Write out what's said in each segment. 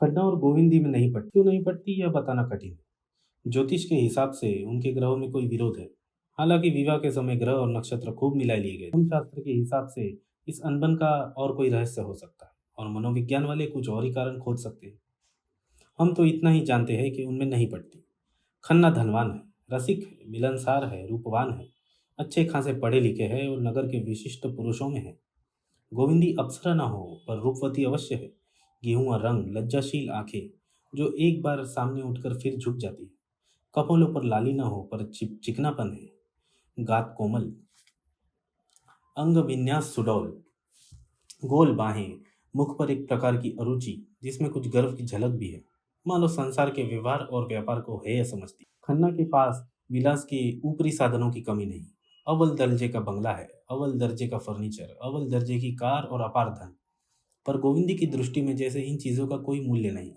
खन्ना और गोविंदी में नहीं पड़ती, क्यों नहीं पड़ती यह बताना कठिन है। ज्योतिष के हिसाब से उनके ग्रहों में कोई विरोध है। हालांकि विवाह के समय ग्रह और नक्षत्र खूब मिला लिए गए। धर्म शास्त्र के हिसाब से इस अनबन का और कोई रहस्य हो सकता है और मनोविज्ञान वाले कुछ और ही कारण खोज सकते हैं। हम तो इतना ही जानते हैं कि उनमें नहीं पड़ती। खन्ना धनवान है, रसिक है, मिलनसार है, रूपवान है, अच्छे खासे पढ़े लिखे हैं और नगर के विशिष्ट पुरुषों में है। गोविंदी अप्सरा ना हो पर रूपवती अवश्य है। गेहुआ रंग, लज्जाशील आंखें जो एक बार सामने उठकर फिर झुक जाती है। कपोलों पर लाली ना हो पर चिकनापन है। गात कोमल, अंग विन्यास सुडौल, गोल बाहें, मुख पर एक प्रकार की अरुचि जिसमें कुछ गर्व की झलक भी है। मानो संसार के व्यवहार और व्यापार को हेय समझती। खन्ना के पास विलास के ऊपरी साधनों की कमी नहीं। अव्वल दर्जे का बंगला है, अव्वल दर्जे का फर्नीचर, अव्वल दर्जे की कार और अपार धन। पर गोविंदी की दृष्टि में जैसे इन चीजों का कोई मूल्य नहीं।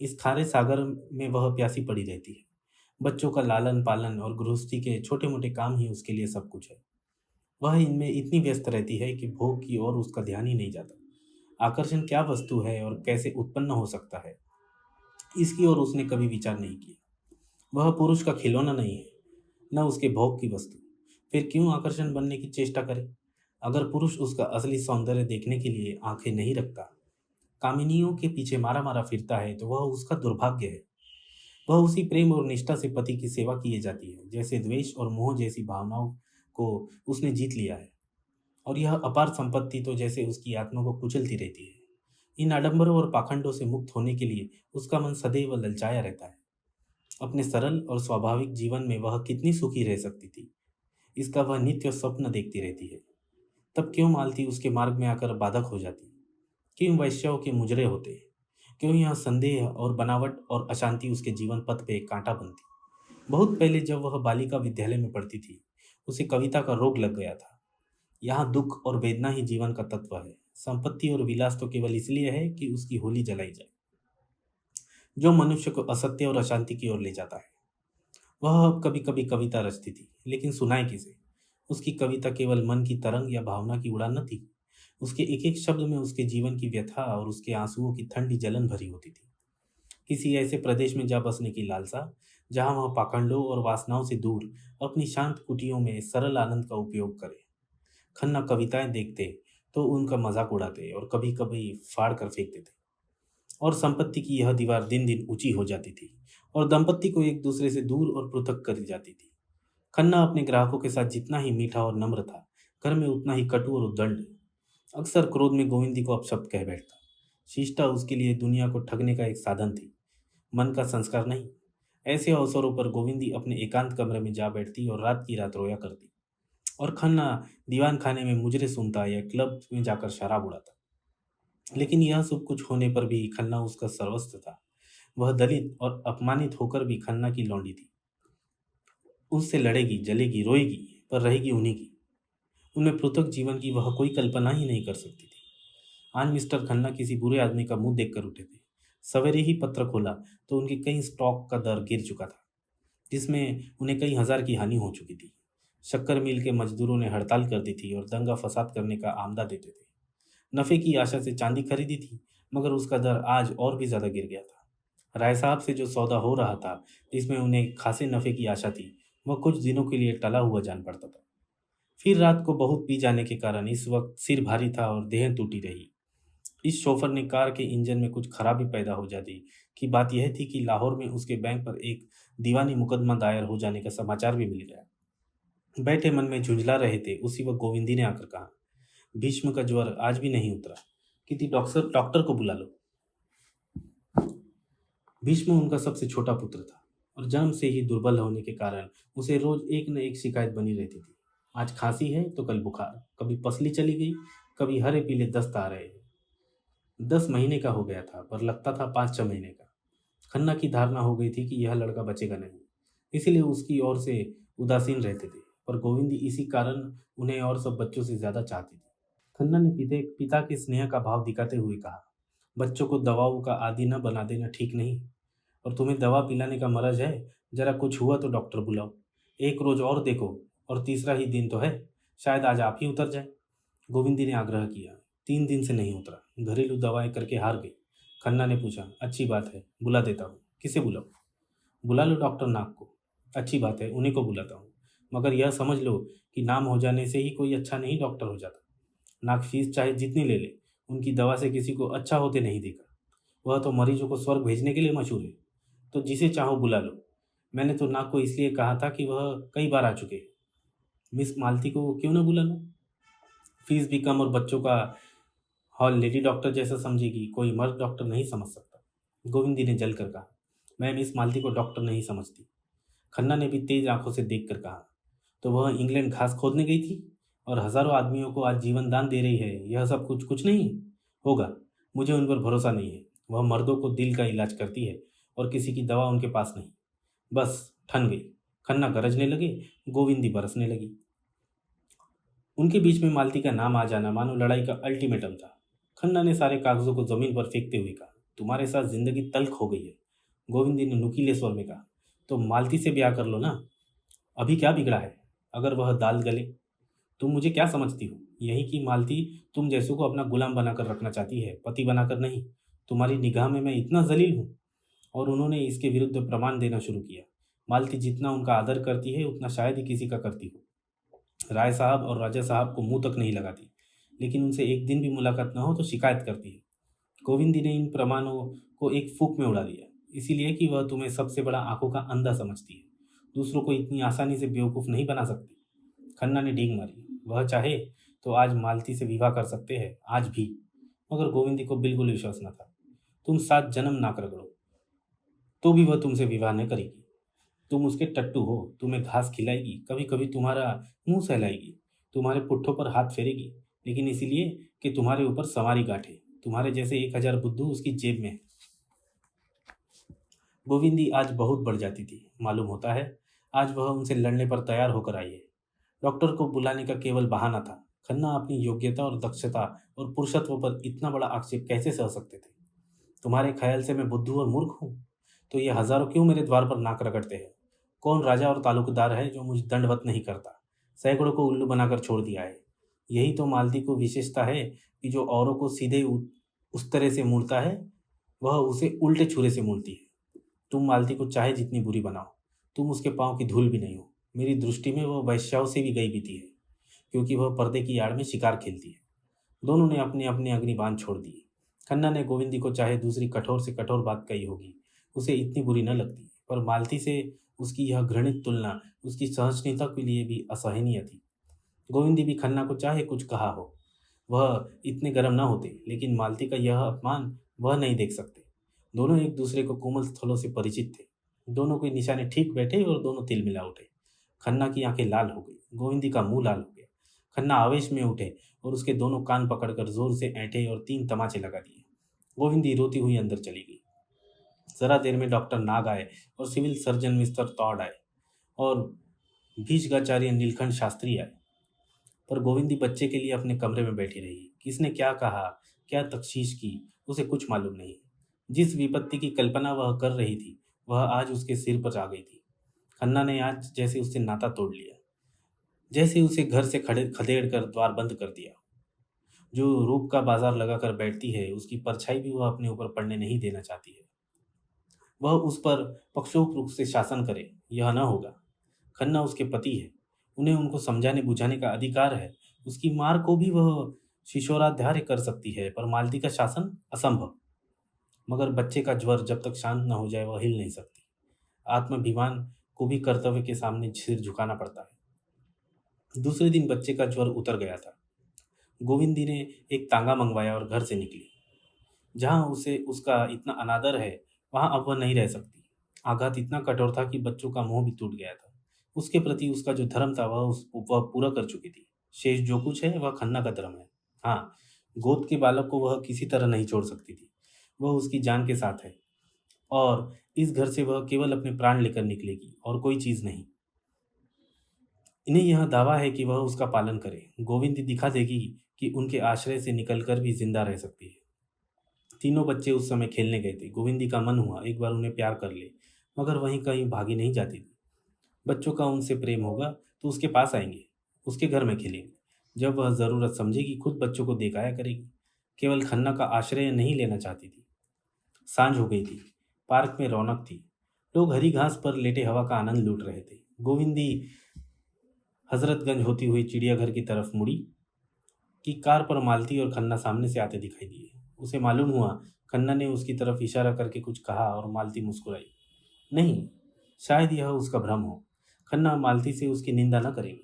इस खारे सागर में वह प्यासी पड़ी रहती है। बच्चों का लालन पालन और गृहस्थी के छोटे मोटे काम ही उसके लिए सब कुछ है। वह इनमें इतनी व्यस्त रहती है कि भोग की ओर उसका ध्यान ही नहीं जाता। आकर्षण क्या वस्तु है और कैसे उत्पन्न हो सकता है, इसकी ओर उसने कभी विचार नहीं किया। वह पुरुष का खिलौना नहीं है, न उसके भोग की वस्तु। फिर क्यों आकर्षण बनने की चेष्टा करे? अगर पुरुष उसका असली सौंदर्य देखने के लिए आंखें नहीं रखता, कामिनियों के पीछे मारा मारा फिरता है, तो वह उसका दुर्भाग्य है। वह उसी प्रेम और निष्ठा से पति की सेवा किए जाती है जैसे द्वेष और मोह जैसी भावनाओं को उसने जीत लिया है। और यह अपार संपत्ति तो जैसे उसकी आत्मा को कुचलती रहती है। इन आडंबरों और पाखंडों से मुक्त होने के लिए उसका मन सदैव ललचाया रहता है। अपने सरल और स्वाभाविक जीवन में वह कितनी सुखी रह सकती थी, इसका वह नित्य स्वप्न देखती रहती है। तब क्यों मालती उसके मार्ग में आकर बाधक हो जाती? क्यों वैश्याओं के मुजरे होते? क्यों यह संदेह और बनावट और अशांति उसके जीवन पथ पे एक कांटा बनती? बहुत पहले जब वह बालिका विद्यालय में पढ़ती थी, उसे कविता का रोग लग गया था। यहाँ दुख और वेदना ही जीवन का तत्व है। संपत्ति और विलास तो केवल इसलिए है कि उसकी होली जलाई जाए, जो मनुष्य को असत्य और अशांति की ओर ले जाता है। वह अब कभी कभी कविता रचती थी, लेकिन सुनाए किसे? उसकी कविता केवल मन की तरंग या भावना की उड़ान न थी। उसके एक एक शब्द में उसके जीवन की व्यथा और उसके आंसुओं की ठंडी जलन भरी होती थी। किसी ऐसे प्रदेश में जा बसने की लालसा, जहां वह पाखंडों और वासनाओं से दूर अपनी शांत कुटियों में सरल आनंद का उपयोग करे। खन्ना कविताएं देखते तो उनका मजाक उड़ाते और कभी कभी फाड़ कर फेंकते थे। और संपत्ति की यह दीवार दिन दिन ऊंची हो जाती थी और दंपत्ति को एक दूसरे से दूर और पृथक कर जाती थी। खन्ना अपने ग्राहकों के साथ जितना ही मीठा और नम्र था, घर में उतना ही कटु और उद्दंड। अक्सर क्रोध में गोविंदी को अपशब्द कह बैठता। शिष्टा उसके लिए दुनिया को ठगने का एक साधन थी, मन का संस्कार नहीं। ऐसे अवसरों पर गोविंदी अपने एकांत कमरे में जा बैठती और रात की रात रोया करती। और खन्ना दीवान खाने में मुजरे सुनता या क्लब में जाकर शराब उड़ाता। लेकिन यह सब कुछ होने पर भी खन्ना उसका सर्वस्व था। वह दलित और अपमानित होकर भी खन्ना की लौंडी थी। उससे लड़ेगी, जलेगी, रोएगी, पर रहेगी उन्हीं की। उनमें पृथक जीवन की वह कोई कल्पना ही नहीं कर सकती थी। आज मिस्टर खन्ना किसी बुरे आदमी का मुंह देखकर उठे थे। सवेरे ही पत्र खोला तो उनके कई स्टॉक का दर गिर चुका था, जिसमें उन्हें कई हजार की हानि हो चुकी थी। शक्कर मिल के मजदूरों ने हड़ताल कर दी थी और दंगा फसाद करने का आमदा देते थे। नफे की आशा से चांदी खरीदी थी, मगर उसका दर आज और भी ज्यादा गिर गया था। राय साहब से जो सौदा हो रहा था, जिसमें उन्हें खासे नफे की आशा थी, वह कुछ दिनों के लिए टला हुआ जान पड़ता था। फिर रात को बहुत पी जाने के कारण इस वक्त सिर भारी था और देह टूटी रही। इस शोफर ने कार के इंजन में कुछ खराबी पैदा हो जाती कि बात यह थी कि लाहौर में उसके बैंक पर एक दीवानी मुकदमा दायर हो जाने का समाचार भी मिल गया। बैठे मन में झुंझला रहे थे, उसी वक्त गोविंदी ने आकर कहा, भीष्म का ज्वर आज भी नहीं उतरा, किसी डॉक्टर को बुला लो। भीष्म उनका सबसे छोटा पुत्र था और जन्म से ही दुर्बल होने के कारण उसे रोज एक न एक शिकायत बनी रहती थी। आज खांसी है तो कल बुखार, कभी पसली चली गई, कभी हरे पीले दस्त आ रहे हैं। 10 महीने का हो गया था, पर लगता था 5-6 महीने का। खन्ना की धारणा हो गई थी कि यह लड़का बचेगा नहीं, इसीलिए उसकी ओर से उदासीन रहते थे। पर गोविंदी इसी कारण उन्हें और सब बच्चों से ज्यादा चाहती थी। खन्ना ने पिता के स्नेह का भाव दिखाते हुए कहा, बच्चों को दवाओं का आदी न बना देना ठीक नहीं। और तुम्हें दवा पिलाने का मरज है, जरा कुछ हुआ तो डॉक्टर बुलाओ। एक रोज और देखो, और तीसरा ही दिन तो है, शायद आज आप ही उतर जाए। गोविंदी ने आग्रह किया। 3 दिन से नहीं उतरा, घरेलू दवाएं करके हार गई। खन्ना ने पूछा। अच्छी बात है, बुला देता हूँ। किसे बुलाऊँ? बुला लो डॉक्टर नाग को। अच्छी बात है, उन्हीं को बुलाता हूँ। मगर यह समझ लो कि नाम हो जाने से ही कोई अच्छा नहीं डॉक्टर हो जाता। नाग फीस चाहे जितनी ले ले, उनकी दवा से किसी को अच्छा होते नहीं देखा। वह तो मरीजों को स्वर्ग भेजने के लिए मशहूर है। तो जिसे चाहो बुला लो। मैंने तो नाग को इसलिए कहा था कि वह कई बार आ चुके हैं। मिस मालती को क्यों ना बुला लो? फीस भी कम और बच्चों का हॉल लेडी डॉक्टर जैसा समझेगी, कोई मर्द डॉक्टर नहीं समझ सकता। गोविंदी ने जलकर कहा। मैं मिस मालती को डॉक्टर नहीं समझती। खन्ना ने भी तेज आंखों से देखकर कहा। तो वह इंग्लैंड घास खोदने गई थी और हजारों आदमियों को आज जीवन दान दे रही है, यह सब कुछ कुछ नहीं होगा? मुझे उन पर भरोसा नहीं है। वह मर्दों को दिल का इलाज करती है और किसी की दवा उनके पास नहीं। बस ठन गई। खन्ना गरजने लगे, गोविंदी बरसने लगी। उनके बीच में मालती का नाम आ जाना मानो लड़ाई का अल्टीमेटम था। खन्ना ने सारे कागजों को जमीन पर फेंकते हुए कहा। तुम्हारे साथ जिंदगी तल्ख हो गई है। गोविंदी ने नुकीले स्वर में कहा। तो मालती से ब्याह कर लो ना। अभी क्या बिगड़ा है? अगर वह दाल गले? तुम मुझे क्या समझती हो? यही कि मालती तुम जैसों को अपना गुलाम बनाकर रखना चाहती है, पति बनाकर नहीं। तुम्हारी निगाह में मैं इतना जलील हूँ? और उन्होंने इसके विरुद्ध प्रमाण देना शुरू किया। मालती जितना उनका आदर करती है उतना शायद ही किसी का करती हो। राय साहब और राजा साहब को मुंह तक नहीं लगाती, लेकिन उनसे एक दिन भी मुलाकात न हो तो शिकायत करती है। गोविंदी ने इन प्रमाणों को एक फूंक में उड़ा दिया, इसीलिए कि वह तुम्हें सबसे बड़ा आंखों का अंधा समझती है। दूसरों को इतनी आसानी से बेवकूफ़ नहीं बना सकती। खन्ना ने डींग मारी। वह चाहे तो आज मालती से विवाह कर सकते हैं, आज भी। मगर गोविंदी को बिल्कुल विश्वास न था। तुम 7 जन्म नाक रगड़ो तो भी वह तुमसे विवाह न करेगी। तुम उसके टट्टू हो, तुम्हें घास खिलाएगी, कभी कभी तुम्हारा मुंह सहलाएगी, तुम्हारे पुट्ठों पर हाथ फेरेगी, लेकिन इसीलिए कि तुम्हारे ऊपर सवारी गांठे। तुम्हारे जैसे 1000 बुद्धू उसकी जेब में है। गोविंदी आज बहुत बढ़ जाती थी। मालूम होता है आज वह उनसे लड़ने पर तैयार होकर आई है। डॉक्टर को बुलाने का केवल बहाना था। खन्ना अपनी योग्यता और दक्षता और पुरुषत्व पर इतना बड़ा आक्षेप कैसे सह सकते थे? तुम्हारे ख्याल से मैं बुद्धू और मूर्ख हूँ? तो ये हजारों क्यों मेरे द्वार पर नाक रगड़ते हैं? कौन राजा और तालुकदार है जो मुझे दंडवत नहीं करता? सैकड़ों को उल्लू बनाकर छोड़ दिया है। यही तो मालती को विशेषता है कि जो औरों को सीधे उस तरह से मूड़ता है, वह उसे उल्टे छुरे से मूड़ती है। तुम मालती को चाहे जितनी बुरी बनाओ, तुम उसके पांव की धूल भी नहीं हो। मेरी दृष्टि में वह वैश्याओं से भी गई बीती है, क्योंकि वह पर्दे की आड़ में शिकार खेलती है। दोनों ने अपने अपने अग्निबाण छोड़ दिए। खन्ना ने गोविंदी को चाहे दूसरी कठोर से कठोर बात कही होगी, उसे इतनी बुरी न लगती, पर मालती से उसकी यह घृणित तुलना उसकी सहिष्णुता के लिए भी असहनीय थी। गोविंदी भी खन्ना को चाहे कुछ कहा हो, वह इतने गर्म न होते, लेकिन मालती का यह अपमान वह नहीं देख सकते। दोनों एक दूसरे को कोमल स्थलों से परिचित थे। दोनों के निशाने ठीक बैठे और दोनों तिल मिला उठे। खन्ना की आंखें लाल हो गई, गोविंदी का मुंह लाल हो गया। खन्ना आवेश में उठे और उसके दोनों कान पकड़कर जोर से ऐंठे और 3 तमाचे लगा दिए। गोविंदी रोती हुई अंदर चली गई। जरा देर में डॉक्टर नाग आए और सिविल सर्जन मिस्टर तौड आए और भीष्माचार्य नीलकंठ शास्त्री आए। पर गोविंदी बच्चे के लिए अपने कमरे में बैठी रही। किसने क्या कहा, क्या तफ्तीश की, उसे कुछ मालूम नहीं। जिस विपत्ति की कल्पना वह कर रही थी, वह आज उसके सिर पर आ गई थी। खन्ना ने आज जैसे उससे नाता तोड़ लिया, जैसे उसे घर से खदेड़ कर द्वार बंद कर दिया। जो रूप का बाजार लगाकर बैठती है, उसकी परछाई भी वह अपने ऊपर पड़ने नहीं देना चाहती है। वह उस पर पक्षोक्त रूप से शासन करे, यह न होगा। खन्ना उसके पति है, उन्हें उनको समझाने बुझाने का अधिकार है। उसकी मार को भी वह शिशोराध्याय कर सकती है, पर मालती का शासन असंभव। मगर बच्चे का ज्वर जब तक शांत न हो जाए वह हिल नहीं सकती। आत्माभिमान को भी कर्तव्य के सामने सिर झुकाना पड़ता है। दूसरे दिन बच्चे का ज्वर उतर गया था। गोविंदी ने एक तांगा मंगवाया और घर से निकली। जहाँ उसे उसका इतना अनादर है, वहाँ अब वह नहीं रह सकती। आघात इतना कठोर था कि बच्चों का मुंह भी टूट गया था। उसके प्रति उसका जो धर्म था वह पूरा कर चुकी थी। शेष जो कुछ है वह खन्ना का धर्म है। हाँ, गोद के बालक को वह किसी तरह नहीं छोड़ सकती थी। वह उसकी जान के साथ है और इस घर से वह केवल अपने प्राण लेकर निकलेगी और कोई चीज नहीं। इन्हें यह दावा है कि वह उसका पालन करे। गोविंदी दिखा देगी कि उनके आश्रय से निकलकर भी जिंदा रह सकती है। तीनों बच्चे उस समय खेलने गए थे। गोविंदी का मन हुआ एक बार उन्हें प्यार कर ले, मगर वहीं कहीं भागी नहीं जाती थी। बच्चों का उनसे प्रेम होगा तो उसके पास आएंगे, उसके घर में खेलेंगे। जब वह ज़रूरत समझेगी खुद बच्चों को दिखाया करेगी। केवल खन्ना का आश्रय नहीं लेना चाहती थी। सांझ हो गई थी। पार्क में रौनक थी। लोग हरी घास पर लेटे हवा का आनंद लूट रहे थे। गोविंदी हजरतगंज होती हुई चिड़ियाघर की तरफ मुड़ी कि कार पर मालती और खन्ना सामने से आते दिखाई दिए। उसे मालूम हुआ खन्ना ने उसकी तरफ इशारा करके कुछ कहा और मालती मुस्कुराई। नहीं, शायद यह उसका भ्रम हो। खन्ना मालती से उसकी निंदा न करेगी।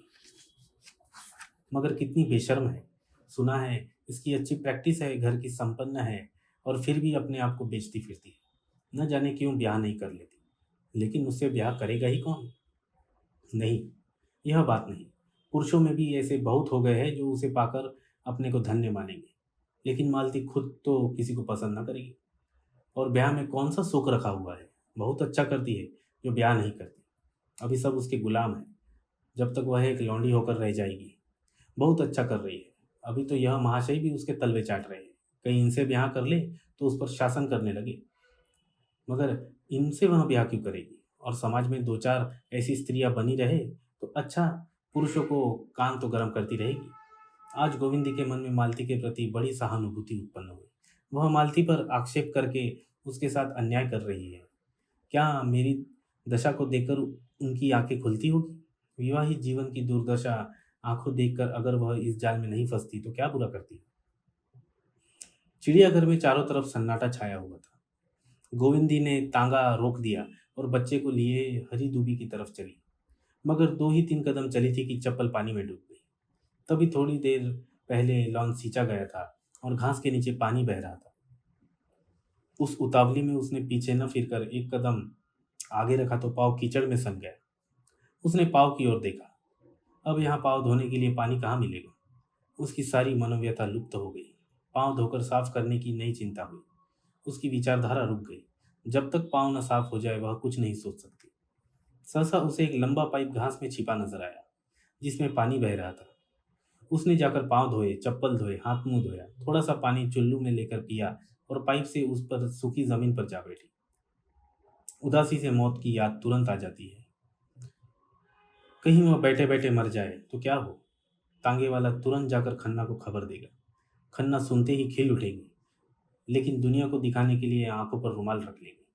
मगर कितनी बेशर्म है। सुना है इसकी अच्छी प्रैक्टिस है, घर की संपन्न है, और फिर भी अपने आप को बेचती फिरती है। न जाने क्यों ब्याह नहीं कर लेती। लेकिन उससे ब्याह करेगा ही कौन? नहीं, यह बात नहीं। पुरुषों में भी ऐसे बहुत हो गए हैं जो उसे पाकर अपने को धन्य मानेंगे। लेकिन मालती खुद तो किसी को पसंद न करेगी। और ब्याह में कौन सा सुख रखा हुआ है? बहुत अच्छा करती है जो ब्याह नहीं करती। अभी सब उसके गुलाम हैं। जब तक वह एक लौंडी होकर रह जाएगी। बहुत अच्छा कर रही है। अभी तो यह महाशय भी उसके तलवे चाट रहे हैं। कहीं इनसे ब्याह कर ले तो उस पर शासन करने लगे। मगर इनसे वह ब्याह क्यों करेगी? और समाज में दो चार ऐसी स्त्रियां बनी रहे तो अच्छा, पुरुषों को कान तो गर्म करती रहेगी। आज गोविंदी के मन में मालती के प्रति बड़ी सहानुभूति उत्पन्न हुई। वह मालती पर आक्षेप करके उसके साथ अन्याय कर रही है। क्या मेरी दशा को देखकर उनकी आंखें खुलती होगी? विवाहित जीवन की दुर्दशा आंखों देखकर अगर वह इस जाल में नहीं फंसती तो क्या बुरा करती? चिड़ियाघर में चारों तरफ सन्नाटा छाया हुआ था। गोविंदी ने तांगा रोक दिया और बच्चे को लिए हरी दूबी की तरफ चली। मगर 2 ही 3 कदम चली थी कि चप्पल पानी में डूब गई। तभी थोड़ी देर पहले लॉन सींचा गया था और घास के नीचे पानी बह रहा था। उस उतावली में उसने पीछे न फिरकर एक कदम आगे रखा तो पाँव कीचड़ में सन गया। उसने पाँव की ओर देखा। अब यहाँ पाँव धोने के लिए पानी कहाँ मिलेगा? उसकी सारी मनोव्यथा लुप्त हो गई। पाँव धोकर साफ करने की नई चिंता हुई। उसकी विचारधारा रुक गई। जब तक पाँव न साफ हो जाए वह कुछ नहीं सोच सकती। सहसा उसे एक लंबा पाइप घास में छिपा नजर आया जिसमें पानी बह रहा था। उसने जाकर पाँव धोए, चप्पल धोए, हाथ मुंह धोया, थोड़ा सा पानी चुल्लू में लेकर पिया और पाइप से उस पर सूखी जमीन पर जा बैठी। उदासी से मौत की याद तुरंत आ जाती है। कहीं वह बैठे बैठे मर जाए तो क्या हो? तांगे वाला तुरंत जाकर खन्ना को खबर देगा। खन्ना सुनते ही खिल उठेगी, लेकिन दुनिया को दिखाने के लिए आंखों पर रुमाल रख लेगी।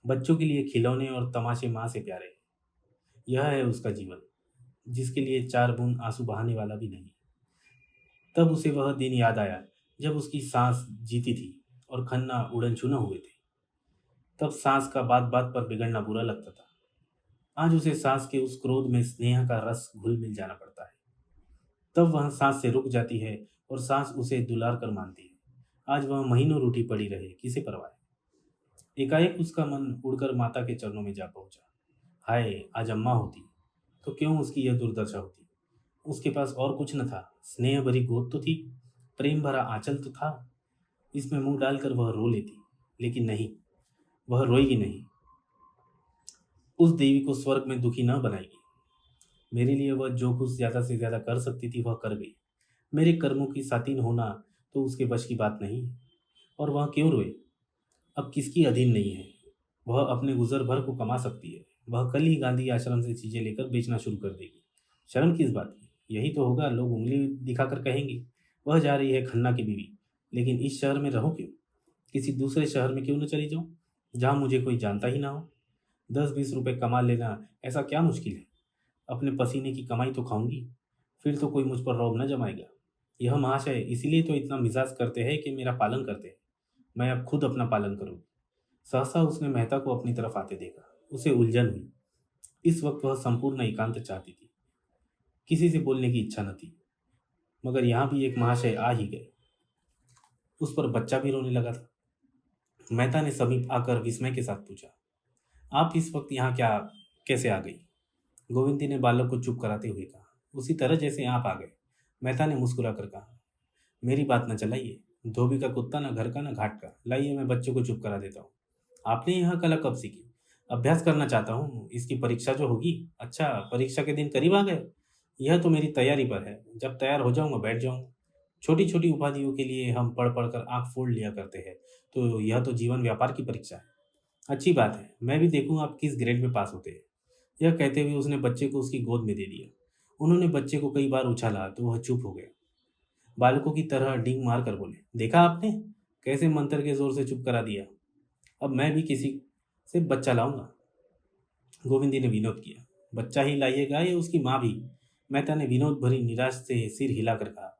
बच्चों के लिए खिलौने और तमाशे माँ से प्यारे हैं। यह है उसका जीवन, जिसके लिए 4 बूंद आंसू बहाने वाला भी नहीं। तब उसे वह दिन याद आया जब उसकी सांस जीती थी और खन्ना उड़न छूना हुए थे। तब सांस का बात बात पर बिगड़ना बुरा लगता था। आज उसे सांस के उस क्रोध में स्नेह का रस घुल मिल जाना पड़ता है। तब वह सांस से रुक जाती है और सांस उसे दुलार कर मानती है। आज वह महीनों रूठी पड़ी रहे, किसे परवाह है? एकाएक उसका मन उड़कर माता के चरणों में जा पहुंचा। हाय, आज अम्मा होती तो क्यों उसकी यह दुर्दशा होती? उसके पास और कुछ न था। स्नेह भरी गोद तो थी, प्रेम भरा आंचल तो था। इसमें मुंह डालकर वह रो लेती, लेकिन नहीं, वह रोएगी नहीं। उस देवी को स्वर्ग में दुखी न बनाएगी। मेरे लिए वह जो कुछ ज्यादा से ज्यादा कर सकती थी वह कर गई। मेरे कर्मों की सातिन होना तो उसके वश की बात नहीं। और वह क्यों रोए? अब किसकी अधीन नहीं है। वह अपने गुजर भर को कमा सकती है। वह कल ही गांधी आश्रम से चीजें लेकर बेचना शुरू कर देगी। शर्म किस बात की? यही तो होगा, लोग उंगली दिखाकर कहेंगे वह जा रही है खन्ना की बीवी। लेकिन इस शहर में रहो क्यों? किसी दूसरे शहर में क्यों न चली जाऊं, जहां मुझे कोई जानता ही ना हो? 10-20 रुपए कमा लेना ऐसा क्या मुश्किल है? अपने पसीने की कमाई तो खाऊंगी, फिर तो कोई मुझ पर रौब न जमाएगा। यह महाशय इसीलिए तो इतना मिजाज करते हैं कि मेरा पालन करते हैं। मैं अब खुद अपना पालन करूँ। सहसा उसने मेहता को अपनी तरफ आते देखा। उसे उलझन हुई। इस वक्त वह संपूर्ण एकांत चाहती थी। किसी से बोलने की इच्छा न थी। मगर यहाँ भी एक महाशय आ ही गए। उस पर बच्चा भी रोने लगा था। मेहता ने समीप आकर विस्मय के साथ पूछा, आप इस वक्त यहाँ क्या कैसे आ गई? गोविंदी ने बालक को चुप कराते हुए कहा, उसी तरह जैसे आप आ गए। मेहता ने मुस्कुरा कर कहा, मेरी बात न चलाइए। धोबी का कुत्ता न घर का न घाट का। लाइए मैं बच्चों को चुप करा देता हूँ। आपने यह कला कब सीखी? अभ्यास करना चाहता हूँ, इसकी परीक्षा जो होगी। अच्छा, परीक्षा के दिन करीब आ गए। यह तो मेरी तैयारी पर है। जब तैयार हो जाऊंगा बैठ जाऊंगा। छोटी छोटी उपाधियों के लिए हम पढ़ पढ़ कर आंख फोड़ लिया करते हैं, तो यह तो जीवन व्यापार की परीक्षा है। अच्छी बात है, मैं भी देखूं आप किस ग्रेड में पास होते हैं। यह कहते हुए उसने बच्चे को उसकी गोद में दे दिया। उन्होंने बच्चे को कई बार उछाला तो वह चुप हो गया। बालकों की तरह डींग मार कर बोले, देखा आपने कैसे मंत्र के जोर से चुप करा दिया। अब मैं भी किसी से बच्चा लाऊंगा। गोविंदी ने विनोद किया। बच्चा ही लाइएगा या उसकी माँ भी? मेहता ने विनोद भरी निराश से सिर हिलाकर कहा।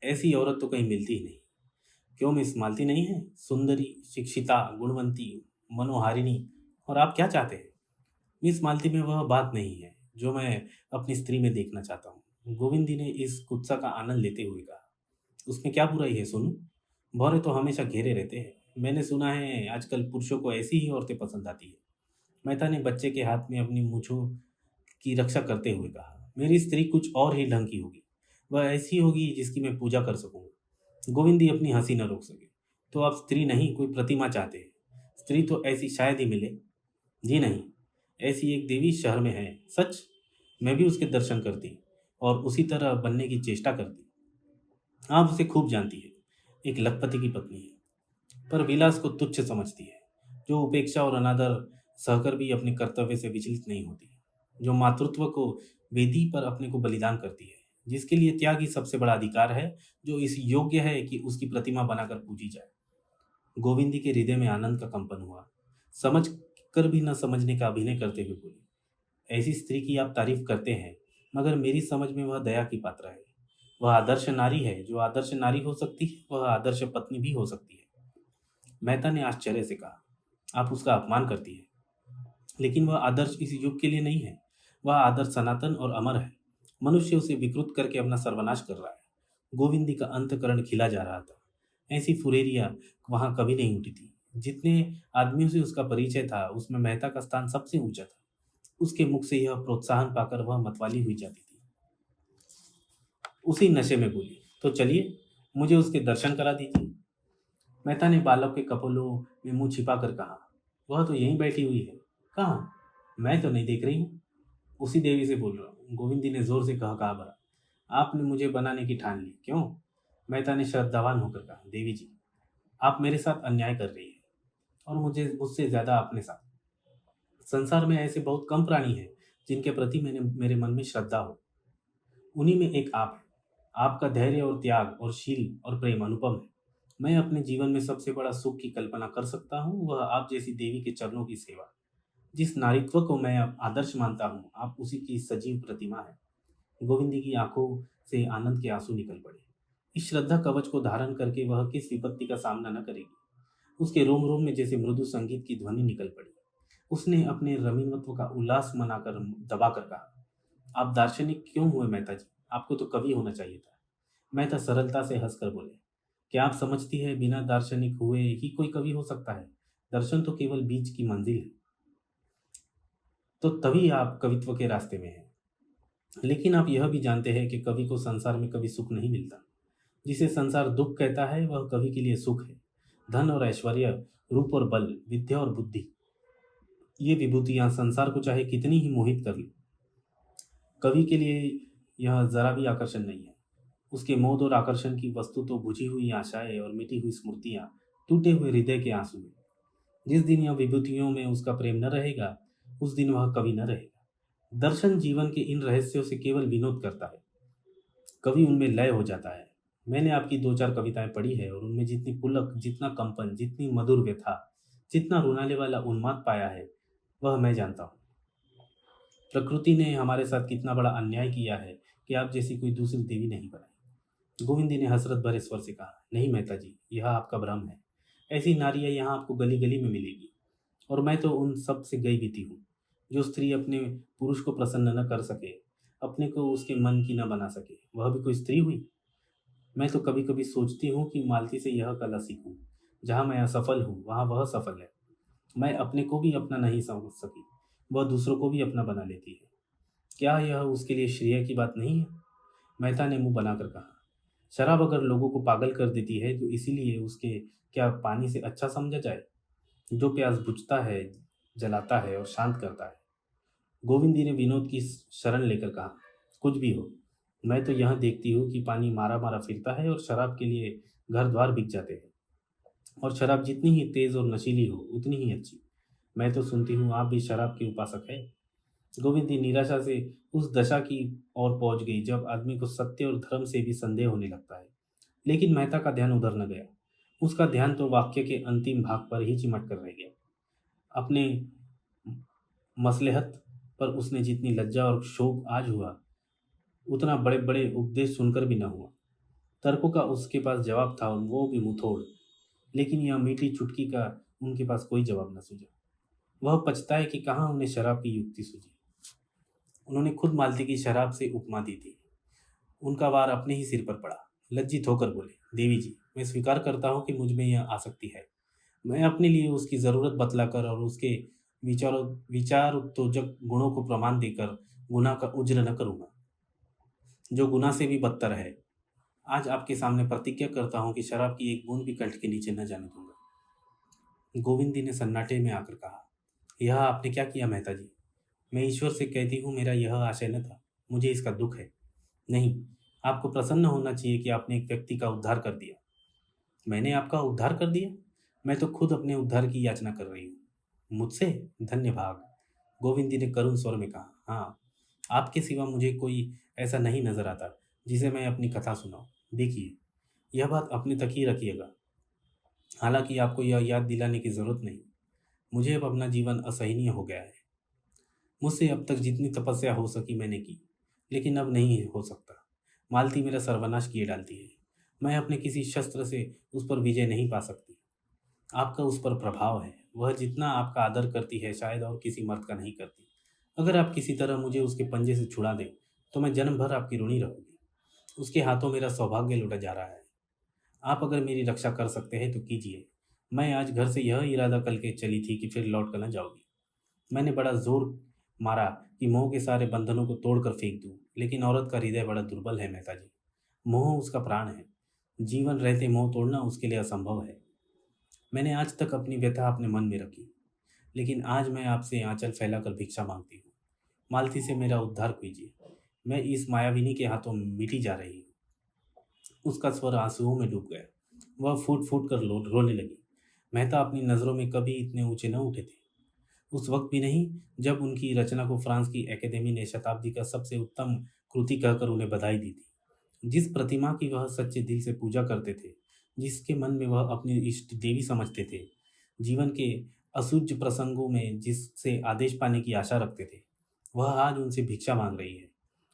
ऐसी औरत तो कहीं मिलती ही नहीं। क्यों मिस मालती नहीं है? सुंदरी, शिक्षिता, गुणवंती, मनोहारिणी। और आप क्या चाहते हैं? मिस मालती में वह बात नहीं है जो मैं अपनी स्त्री में देखना चाहता हूँ। गोविंदी ने इस कुत्सा का आनंद लेते हुए कहा। उसमें क्या बुराई है सोनू? भौरे तो हमेशा घेरे रहते हैं। मैंने सुना है आजकल पुरुषों को ऐसी ही औरतें पसंद आती है। मेहता ने बच्चे के हाथ में अपनी मूछों की रक्षा करते हुए कहा। मेरी स्त्री कुछ और ही ढंग की होगी। वह ऐसी होगी जिसकी मैं पूजा कर सकूंगा। गोविंदी अपनी हंसी न रोक सके। तो आप स्त्री नहीं कोई प्रतिमा चाहते हैं? स्त्री तो ऐसी शायद ही मिले। जी नहीं, ऐसी एक देवी शहर में है। सच? मैं भी उसके दर्शन करती और उसी तरह बनने की चेष्टा करती। आप उसे खूब जानती है। एक लखपति की पत्नी है, पर विलास को तुच्छ समझती है। जो उपेक्षा और अनादर सहकर भी अपने कर्तव्य से विचलित नहीं होती। जो मातृत्व को वेदी पर अपने को बलिदान करती है। जिसके लिए त्याग ही सबसे बड़ा अधिकार है। जो इस योग्य है कि उसकी प्रतिमा बनाकर पूजी जाए। गोविंदी के हृदय में आनंद का कंपन हुआ। समझ कर भी न समझने का अभिनय करते हुए बोली। ऐसी स्त्री की आप तारीफ करते हैं, मगर मेरी समझ में वह दया की पात्र है। वह आदर्श नारी है। जो आदर्श नारी हो सकती है वह आदर्श पत्नी भी हो सकती है। मेहता ने आश्चर्य से कहा। आप उसका अपमान करती है। लेकिन वह आदर्श इस युग के लिए नहीं है। वह आदर्श सनातन और अमर है। मनुष्य उसे विकृत करके अपना सर्वनाश कर रहा है। गोविंदी का अंतकरण खिला जा रहा था। ऐसी फुरेरिया वहां कभी नहीं उठी थी। जितने आदमियों से उसका परिचय था उसमें मेहता का स्थान सबसे ऊंचा था। उसके मुख से यह प्रोत्साहन पाकर वह मतवाली हुई जाती थी। उसी नशे में बोली, तो चलिए मुझे उसके दर्शन करा दीजिए। मेहता ने बालक के कपोलों में मुंह छिपा कर कहा। वह तो यहीं बैठी हुई है। कहाँ? मैं तो नहीं देख रही हूँ। उसी देवी से बोल रहा हूँ। गोविंदी ने जोर से कहा भरा। आपने मुझे बनाने की ठान ली क्यों? मेहता ने श्रद्धावान होकर कहा। देवी जी, आप मेरे साथ अन्याय कर रही है और मुझे मुझसे ज्यादा अपने साथ। संसार में ऐसे बहुत कम प्राणी हैं जिनके प्रति मेरे मन में श्रद्धा हो। उन्हीं में एक आप है। आपका धैर्य और त्याग और शील और प्रेम अनुपम है। मैं अपने जीवन में सबसे बड़ा सुख की कल्पना कर सकता हूँ वह आप जैसी देवी के चरणों की सेवा। जिस नारीत्व को मैं अब आदर्श मानता हूँ आप उसी की सजीव प्रतिमा है। गोविंदी की आंखों से आनंद के आंसू निकल पड़े। इस श्रद्धा कवच को धारण करके वह किस विपत्ति का सामना न करेगी। उसके रोम रोम में जैसे मृदु संगीत की ध्वनि निकल पड़ी। उसने अपने रमीनत्व का उल्लास मनाकर दबाकर कहा। आप दार्शनिक क्यों हुए मेहता जी? आपको तो कवि होना चाहिए था। मेहता सरलता से हंसकर बोले। क्या आप समझती है बिना दार्शनिक हुए ही कोई कवि हो सकता है? दर्शन तो केवल बीच की मंजिल है। तो तभी आप कवित्व के रास्ते में हैं। लेकिन आप यह भी जानते हैं कि कवि को संसार में कभी सुख नहीं मिलता। जिसे संसार दुख कहता है वह कवि के लिए सुख है। धन और ऐश्वर्य, रूप और बल, विद्या और बुद्धि, ये विभूतियां संसार को चाहे कितनी ही मोहित कर ले, कवि के लिए यह जरा भी आकर्षण नहीं है। उसके मोद और आकर्षण की वस्तु तो बुझी हुई आशाएं और मिटी हुई स्मृतियां, टूटे हुए हृदय के आंसू हैं। जिस दिन यह विभूतियों में उसका प्रेम न रहेगा उस दिन वह कवि न रहेगा। दर्शन जीवन के इन रहस्यों से केवल विनोद करता है। कवि उनमें लय हो जाता है। मैंने आपकी दो चार कविताएं पढ़ी है और उनमें जितनी पुलक, जितना कंपन, जितनी मधुर व्यथा, जितना रुलाने वाला उन्माद पाया है वह मैं जानता हूँ। प्रकृति ने हमारे साथ कितना बड़ा अन्याय किया है कि आप जैसी कोई दूसरी देवी नहीं बनाई। गोविंदी ने हसरत भरे स्वर से कहा। नहीं मेहता जी, यह आपका भ्रम है। ऐसी नारियां यहाँ आपको गली गली में मिलेगी और मैं तो उन सब से गई बीती हूँ। जो स्त्री अपने पुरुष को प्रसन्न न कर सके, अपने को उसके मन की न बना सके, वह भी कोई स्त्री हुई? मैं तो कभी कभी सोचती हूँ कि मालती से यह कला सीखूं। जहाँ मैं असफल हूँ वहाँ वह सफल है। मैं अपने को भी अपना नहीं समझ सकी, वह दूसरों को भी अपना बना लेती है। क्या यह उसके लिए श्रेय की बात नहीं है? मेहता ने मुंह बनाकर कहा। शराब अगर लोगों को पागल कर देती है तो इसीलिए उसके क्या पानी से अच्छा समझा जाए जो प्यास बुझता है, जलाता है और शांत करता है। गोविंदी ने विनोद की शरण लेकर कहा। कुछ भी हो, मैं तो यह देखती हूँ कि पानी मारा मारा फिरता है और शराब के लिए घर द्वार बिक जाते हैं। और शराब जितनी ही तेज और नशीली हो उतनी ही अच्छी। मैं तो सुनती हूँ आप भी शराब के उपासक है। गोविंदी निराशा से उस दशा की ओर पहुंच गई जब आदमी को सत्य और धर्म से भी संदेह होने लगता है। लेकिन मेहता का ध्यान उधर न गया। उसका ध्यान तो वाक्य के अंतिम भाग पर ही चिमट कर रह गया। अपने मसलहत पर उसने जितनी लज्जा और शोक आज हुआ, उतना बड़े बड़े उपदेश सुनकर भी न हुआ। तर्कों का उसके पास जवाब था और वो भी मुंहतोड़, लेकिन यह मीठी चुटकी का उनके पास कोई जवाब न सूझा। वह पछताए कि कहाँ उन्हें शराब की युक्ति सूझी। उन्होंने खुद मालती की शराब से उपमा दी थी। उनका वार अपने ही सिर पर पड़ा। लज्जित होकर बोले, देवी जी, मैं स्वीकार करता हूँ कि मुझ में यह आसक्ति है। मैं अपने लिए उसकी ज़रूरत बतलाकर और उसके विचार उत्तेजक गुणों को प्रमाण देकर गुनाह का उज्र न करूँगा, जो गुनाह से भी बदतर है। आज आपके सामने प्रतिज्ञा करता हूँ कि शराब की एक बूंद भी कंठ के नीचे न जाने दूंगा। गोविंदी ने सन्नाटे में आकर कहा, यह आपने क्या किया मेहता जी? मैं ईश्वर से कहती हूँ, मेरा यह आशय न था। मुझे इसका दुख है। नहीं, आपको प्रसन्न होना चाहिए कि आपने एक व्यक्ति का उद्धार कर दिया। मैंने आपका उद्धार कर दिया? मैं तो खुद अपने उद्धार की याचना कर रही हूँ। मुझसे? धन्य भाग। गोविंदी ने करुण स्वर में कहा, हाँ, आपके सिवा मुझे कोई ऐसा नहीं नजर आता जिसे मैं अपनी कथा सुनाऊं। देखिए, यह बात अपने तक ही रखिएगा। हालांकि आपको यह याद दिलाने की जरूरत नहीं। मुझे अब अपना जीवन असहनीय हो गया है। मुझसे अब तक जितनी तपस्या हो सकी मैंने की, लेकिन अब नहीं हो सकता। मालती मेरा सर्वनाश किए डालती है। मैं अपने किसी शस्त्र से उस पर विजय नहीं पा सकती। आपका उस पर प्रभाव है। वह जितना आपका आदर करती है शायद और किसी मर्द का नहीं करती। अगर आप किसी तरह मुझे उसके पंजे से छुड़ा दें तो मैं जन्म भर आपकी ऋणी रहूंगी। उसके हाथों मेरा सौभाग्य लुटा जा रहा है। आप अगर मेरी रक्षा कर सकते हैं तो कीजिए। मैं आज घर से यह इरादा करके चली थी कि फिर लौट कर न जाऊंगी। मैंने बड़ा जोर मारा कि मोह के सारे बंधनों को तोड़कर फेंक दूं, लेकिन औरत का हृदय बड़ा दुर्बल है मेहता जी। मोह उसका प्राण है। जीवन रहते मोह तोड़ना उसके लिए असंभव है। मैंने आज तक अपनी व्यथा अपने मन में रखी, लेकिन आज मैं आपसे आंचल फैलाकर भिक्षा मांगती हूँ। मालती से मेरा उद्धार कीजिए। मैं इस मायाविनी के हाथों मिटी जा रही हूँ। उसका स्वर आंसुओं में डूब गया। वह फूट फूट कर रोने लगी। मेहता अपनी नज़रों में कभी इतने ऊंचे न उठे थे। उस वक्त भी नहीं जब उनकी रचना को फ्रांस की एकेडमी ने शताब्दी का सबसे उत्तम कृति कहकर उन्हें बधाई दी थी। जिस प्रतिमा की वह सच्चे दिल से पूजा करते थे, जिसके मन में वह अपनी इष्ट देवी समझते थे, जीवन के असुज प्रसंगों में जिससे आदेश पाने की आशा रखते थे, वह आज उनसे भिक्षा मांग रही है।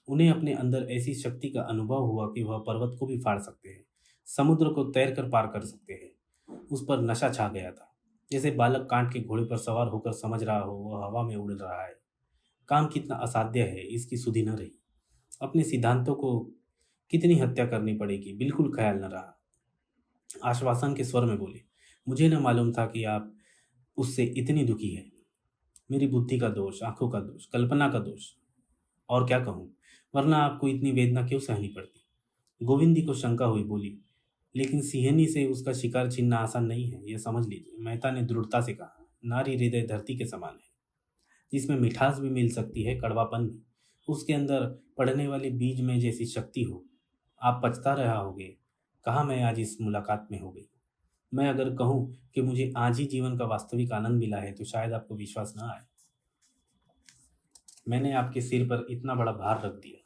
उन्हें अपने अंदर ऐसी शक्ति का अनुभव हुआ कि वह पर्वत को भी फाड़ सकते हैं, समुद्र को तैर कर पार कर सकते हैं। उस पर नशा छा गया था। जैसे बालक कांट के घोड़े पर सवार होकर समझ रहा हो वह हवा में उड़ रहा है। काम कितना असाध्य है, इसकी सुधि न रही। अपने सिद्धांतों को कितनी हत्या करनी पड़ेगी, बिल्कुल ख्याल न रहा। आश्वासन के स्वर में बोले, मुझे न मालूम था कि आप उससे इतनी दुखी है। मेरी बुद्धि का दोष, आंखों का दोष, कल्पना का दोष, और क्या कहूँ, वरना आपको इतनी वेदना क्यों सहनी पड़ती? गोविंदी को शंका हुई, बोली, लेकिन सिंहनी से उसका शिकार छीनना आसान नहीं है, यह समझ लीजिए। मेहता ने दृढ़ता से कहा, नारी हृदय धरती के समान है, जिसमें मिठास भी मिल सकती है, कड़वापन भी। उसके अंदर पड़ने वाले बीज में जैसी शक्ति हो। आप पछता रहा होगे, कहाँ मैं आज इस मुलाकात में हो गई। मैं अगर कहूँ कि मुझे आज ही जीवन का वास्तविक आनंद मिला है तो शायद आपको विश्वास न आए। मैंने आपके सिर पर इतना बड़ा भार रख दिया।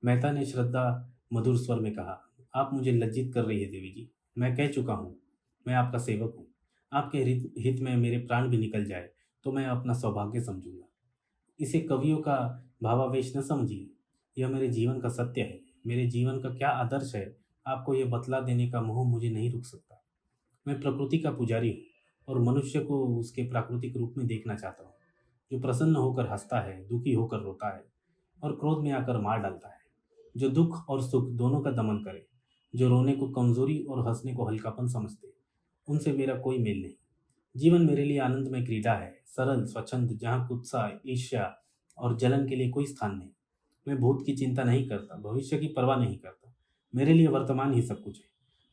मेहता ने श्रद्धा मधुर स्वर में कहा, आप मुझे लज्जित कर रही है देवी जी। मैं कह चुका हूँ, मैं आपका सेवक हूँ। आपके हित में मेरे प्राण भी निकल जाए तो मैं अपना सौभाग्य समझूंगा। इसे कवियों का भावावेश न समझिए। यह मेरे जीवन का सत्य है। मेरे जीवन का क्या आदर्श है, आपको यह बतला देने का मोह मुझे नहीं रुक सकता। मैं प्रकृति का पुजारी हूँ और मनुष्य को उसके प्राकृतिक रूप में देखना चाहता हूँ, जो प्रसन्न होकर हंसता है, दुखी होकर रोता है और क्रोध में आकर मार डालता है, जो दुख और सुख दोनों का दमन करे, जो रोने को कमजोरी और हंसने को हल्कापन समझते। उनसे मेरा कोई मेल नहीं। जीवन मेरे लिए आनंदमय क्रीड़ा है, सरल स्वच्छंद, जहाँ कुत्सा, ईर्ष्या और जलन के लिए कोई स्थान नहीं। मैं भूत की चिंता नहीं करता, भविष्य की परवाह नहीं करता। मेरे लिए वर्तमान ही सब कुछ है।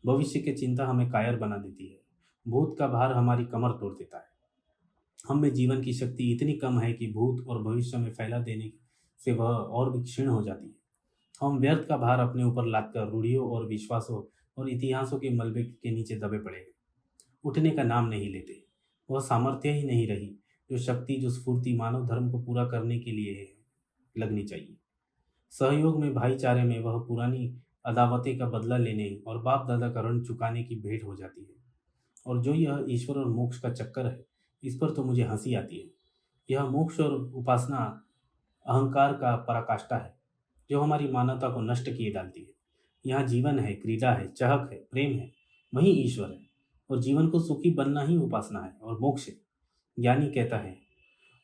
भविष्य की चिंता हमें कायर बना देती है। भूत का भार हमारी कमर तोड़ देता है। हम में जीवन की शक्ति इतनी कम है कि भूत और भविष्य में फैला देने से वह और भी क्षीण हो जाती है। हम व्यर्थ का भार अपने ऊपर लादकर रूढ़ियों और विश्वासों और इतिहासों के मलबे के नीचे दबे पड़े हैं। उठने का नाम नहीं लेते। वह सामर्थ्य ही नहीं रही, जो शक्ति, जो स्फूर्ति मानव धर्म को पूरा करने के लिए लगनी चाहिए। सहयोग में, भाईचारे में वह पुरानी अदावतें का बदला लेने और बाप दादा का ऋण चुकाने की भेंट हो जाती है। और जो यह ईश्वर और मोक्ष का चक्कर है, इस पर तो मुझे हंसी आती है। यह मोक्ष और उपासना अहंकार का पराकाष्ठा है, जो हमारी मानवता को नष्ट किए डालती है। यहाँ जीवन है, क्रीड़ा है, चहक है, प्रेम है, वही ईश्वर है। और जीवन को सुखी बनना ही उपासना है और मोक्ष है। ज्ञानी कहता है,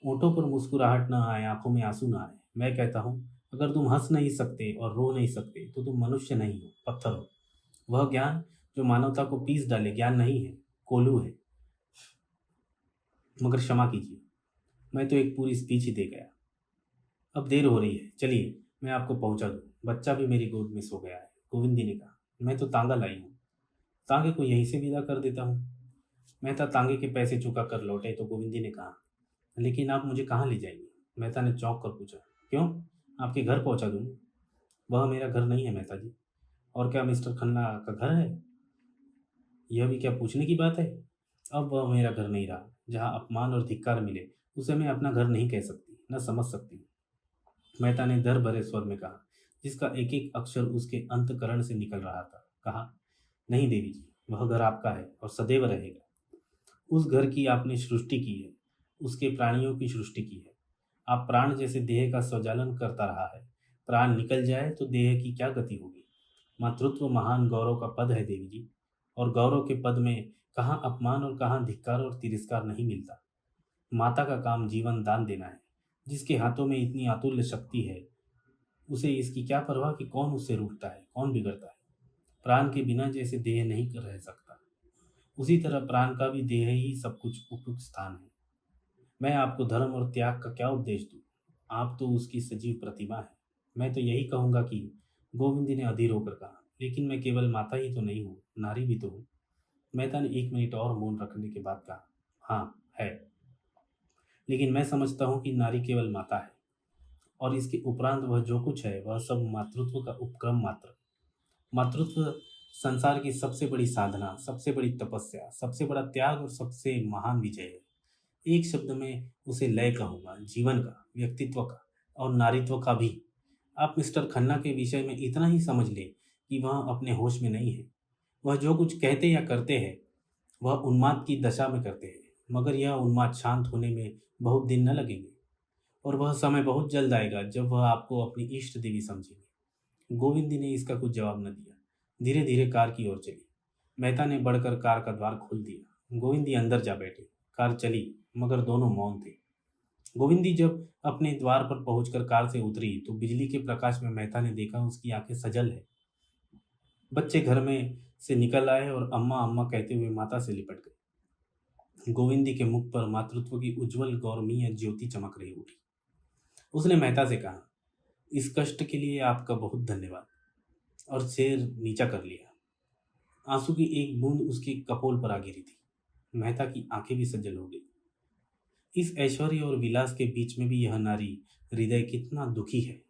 ओंठों पर मुस्कुराहट न आए, आंखों में आंसू न आए। मैं कहता हूँ, अगर तुम हंस नहीं सकते और रो नहीं सकते तो तुम मनुष्य नहीं हो, पत्थर हो। वह ज्ञान जो मानवता को पीस डाले ज्ञान नहीं है, कोलू है। मगर क्षमा कीजिए, मैं तो एक पूरी स्पीच ही दे गया। अब देर हो रही है, चलिए मैं आपको पहुंचा दूं। बच्चा भी मेरी गोद में सो गया है। गोविंदी ने कहा, मैं तो तांगा लाई हूँ, तांगे को यहीं से विदा कर देता हूँ। मेहता तांगे के पैसे चुका कर लौटे तो गोविंदी ने कहा, लेकिन आप मुझे कहाँ ले जाएंगे? मेहता ने चौंक कर पूछा। क्यों, आपके घर पहुंचा दूँ? वह मेरा घर नहीं है मेहता जी। और क्या मिस्टर खन्ना का घर है? यह भी क्या पूछने की बात है? अब वह मेरा घर नहीं रहा। जहाँ अपमान और धिक्कार मिले, उसे मैं अपना घर नहीं कह सकती, न समझ सकती। मेहता ने डर भरे स्वर में कहा, जिसका एक एक अक्षर उसके अंतकरण से निकल रहा था। कहा, नहीं देवी जी, वह घर आपका है और सदैव रहेगा। उस घर की आपने सृष्टि की है, उसके प्राणियों की सृष्टि की है। आप प्राण जैसे देह का स्वचालन करता रहा है। प्राण निकल जाए तो देह की क्या गति होगी? मातृत्व महान गौरव का पद है देवी जी, और गौरव के पद में कहाँ अपमान और कहाँ धिक्कार और तिरस्कार नहीं मिलता। माता का काम जीवन दान देना है। जिसके हाथों में इतनी अतुल्य शक्ति है, उसे इसकी क्या परवाह कि कौन उससे रूठता है, कौन बिगड़ता है। प्राण के बिना जैसे देह नहीं रह सकता, उसी तरह प्राण का भी देह ही सब कुछ उपयुक्त स्थान है। मैं आपको धर्म और त्याग का क्या उपदेश दूं? आप तो उसकी सजीव प्रतिमा है। मैं तो यही कहूंगा कि, गोविंदी ने अधीर होकर कहा, लेकिन मैं केवल माता ही तो नहीं हूँ, नारी भी तो हूँ। मेहता ने 1 मिनट और मौन रखने के बाद कहा, हाँ है, लेकिन मैं समझता हूँ कि नारी केवल माता है, और इसके उपरांत वह जो कुछ है वह सब मातृत्व का उपक्रम मात्र। मातृत्व संसार की सबसे बड़ी साधना, सबसे बड़ी तपस्या, सबसे बड़ा त्याग और सबसे महान विजय है। एक शब्द में उसे लय कहूंगा, जीवन का, व्यक्तित्व का और नारीत्व का भी। आप मिस्टर खन्ना के विषय में इतना ही समझ ले कि वह अपने होश में नहीं है। वह जो कुछ कहते या करते हैं, वह उन्माद की दशा में करते हैं, मगर यह उन्माद शांत होने में बहुत दिन न लगेंगे, और वह समय बहुत जल्द आएगा जब वह आपको अपनी इष्ट देवी समझेंगे। गोविंदी ने इसका कुछ जवाब न दिया, धीरे धीरे कार की ओर चली। मेहता ने बढ़कर कार का द्वार खोल दिया। गोविंदी अंदर जा बैठे। कार चली, मगर दोनों मौन थे। गोविंदी जब अपने द्वार पर पहुंचकर कार से उतरी तो बिजली के प्रकाश में मेहता ने देखा उसकी आंखें सजल है। बच्चे घर में से निकल आए और अम्मा अम्मा कहते हुए माता से लिपट गए। गोविंदी के मुख पर मातृत्व की उज्जवल गौरवनीय ज्योति चमक रही उठी। उसने मेहता से कहा, इस कष्ट के लिए आपका बहुत धन्यवाद, और सिर नीचा कर लिया। आंसू की एक बूंद उसके कपोल पर आ गिरी थी। मेहता की आंखें भी सजल हो गई। इस ऐश्वर्य और विलास के बीच में भी यह नारी हृदय कितना दुखी है।